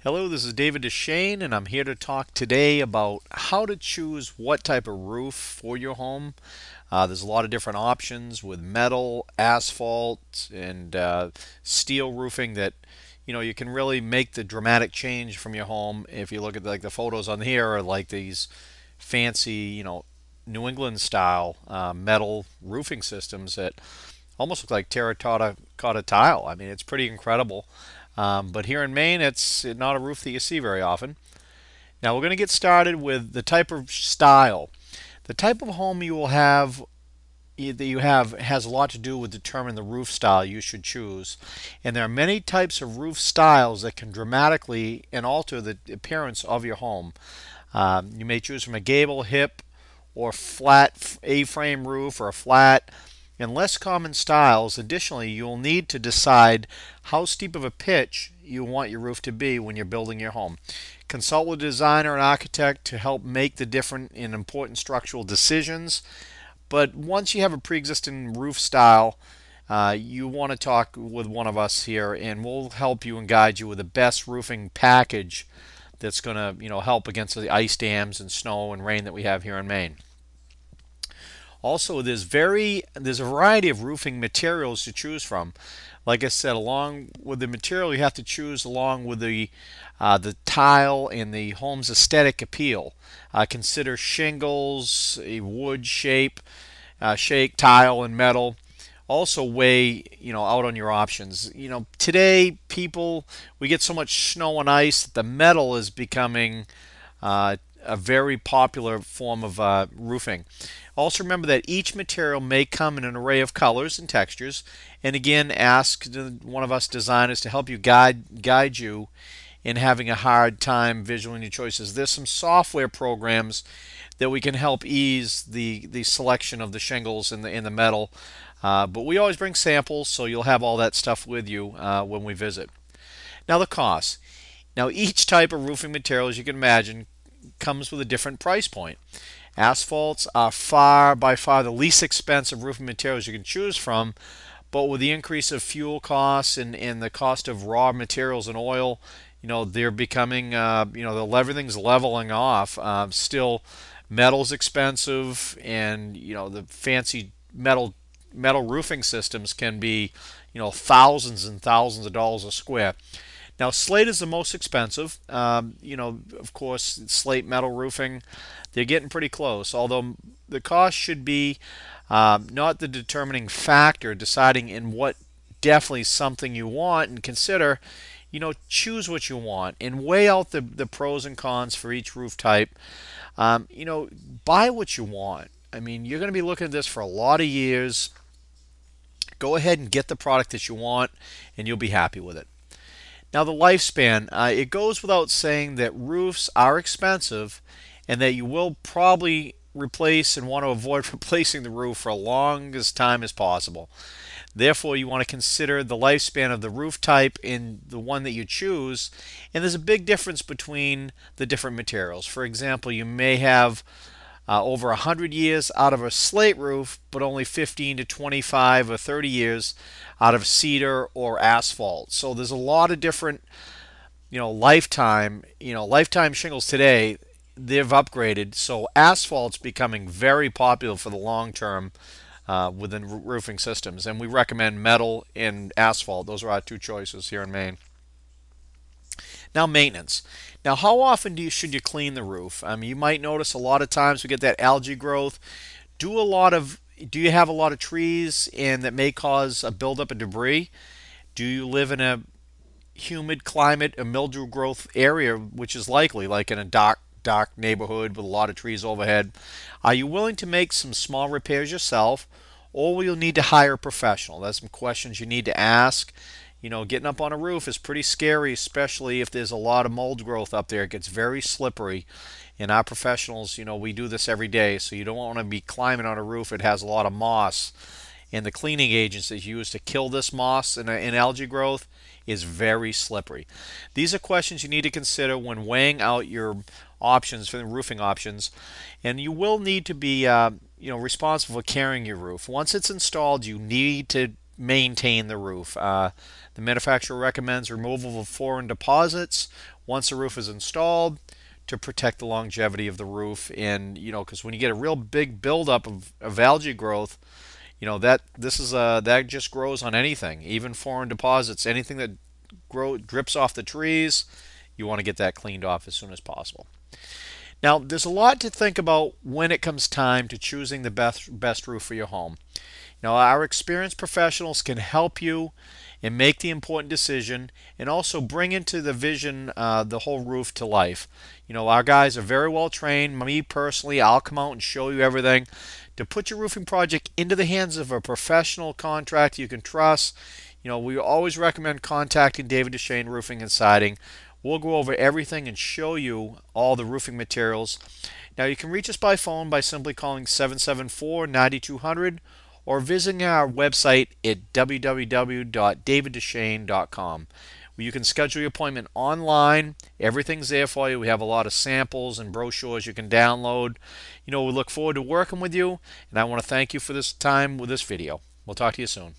Hello, this is David Deshane, and I'm here to talk today about how to choose what type of roof for your home. There's a lot of different options with metal, asphalt, and steel roofing that you can really make the dramatic change from your home. If you look at like the photos on here, are like these fancy, New England style metal roofing systems that almost look like terracotta tile. I mean, it's pretty incredible. But here in Maine, it's not a roof that you see very often. Now we're going to get started with the type of style. The type of home you have has a lot to do with determining the roof style you should choose. And there are many types of roof styles that can dramatically and alter the appearance of your home. You may choose from a gable, hip, or flat A-frame roof or a flat and less common styles. Additionally, you'll need to decide how steep of a pitch you want your roof to be when you're building your home. Consult with a designer and architect to help make the different and important structural decisions. But once you have a pre-existing roof style, you want to talk with one of us here, and we'll help you and guide you with the best roofing package that's going to, help against the ice dams and snow and rain that we have here in Maine. Also, there's a variety of roofing materials to choose from. Like I said, along with the material, you have to choose along with the tile and the home's aesthetic appeal. Consider shingles, a wood shake, tile, and metal. Also weigh out on your options. Today we get so much snow and ice that the metal is becoming a very popular form of roofing. Also remember that each material may come in an array of colors and textures. And again, ask one of us designers to help you guide you in having a hard time visualizing your choices. There's some software programs that we can help ease the selection of the shingles and the metal. But we always bring samples, so you'll have all that stuff with you when we visit. Now the cost. Now each type of roofing material, as you can imagine, comes with a different price point. Asphalts are by far the least expensive roofing materials you can choose from, but with the increase of fuel costs and the cost of raw materials and oil, they're becoming, everything's leveling off. Still, metal's expensive, and the fancy metal roofing systems can be, thousands and thousands of dollars a square. Now, Slate is the most expensive. Of course, Slate metal roofing, they're getting pretty close. Although the cost should be not the determining factor, deciding in what definitely something you want and consider. Choose what you want and weigh out the pros and cons for each roof type. Buy what you want. I mean, you're going to be looking at this for a lot of years. Go ahead and get the product that you want, and you'll be happy with it. Now, the lifespan, it goes without saying that roofs are expensive and that you will probably replace and want to avoid replacing the roof for as long as time as possible. Therefore, you want to consider the lifespan of the roof type in the one that you choose. And there's a big difference between the different materials. For example, you may have over 100 years out of a slate roof, but only 15 to 25 or 30 years out of cedar or asphalt. So there's a lot of different, lifetime shingles today. They've upgraded, so asphalt's becoming very popular for the long term within roofing systems, and we recommend metal and asphalt. Those are our two choices here in Maine. Now, maintenance. Now, how often should you clean the roof? I mean, you might notice a lot of times we get that algae growth. Do you have a lot of trees and that may cause a buildup of debris? Do you live in a humid climate, a mildew growth area, which is likely, like in a dark neighborhood with a lot of trees overhead? Are you willing to make some small repairs yourself, or will you need to hire a professional? That's some questions you need to ask. Getting up on a roof is pretty scary, especially if there's a lot of mold growth up there. It gets very slippery. And our professionals, we do this every day, so you don't want to be climbing on a roof that has a lot of moss. And the cleaning agents that you use to kill this moss and algae growth is very slippery. These are questions you need to consider when weighing out your options for the roofing options. And you will need to be responsible for carrying your roof. Once it's installed, you need to maintain the roof. The manufacturer recommends removal of foreign deposits once the roof is installed to protect the longevity of the roof. And because when you get a real big buildup of algae growth, that just grows on anything, even foreign deposits, anything that drips off the trees. You want to get that cleaned off as soon as possible. Now, there's a lot to think about when it comes time to choosing the best roof for your home. Now, our experienced professionals can help you and make the important decision and also bring into the vision the whole roof to life. Our guys are very well trained. Me personally, I'll come out and show you everything to put your roofing project into the hands of a professional contractor you can trust. We always recommend contacting David Duchesne Roofing and Siding. We'll go over everything and show you all the roofing materials. Now, you can reach us by phone by simply calling 774-9200 or visiting our website at www.davidduchesne.com, where you can schedule your appointment online. Everything's there for you. We have a lot of samples and brochures you can download. We look forward to working with you, and I want to thank you for this time with this video. We'll talk to you soon.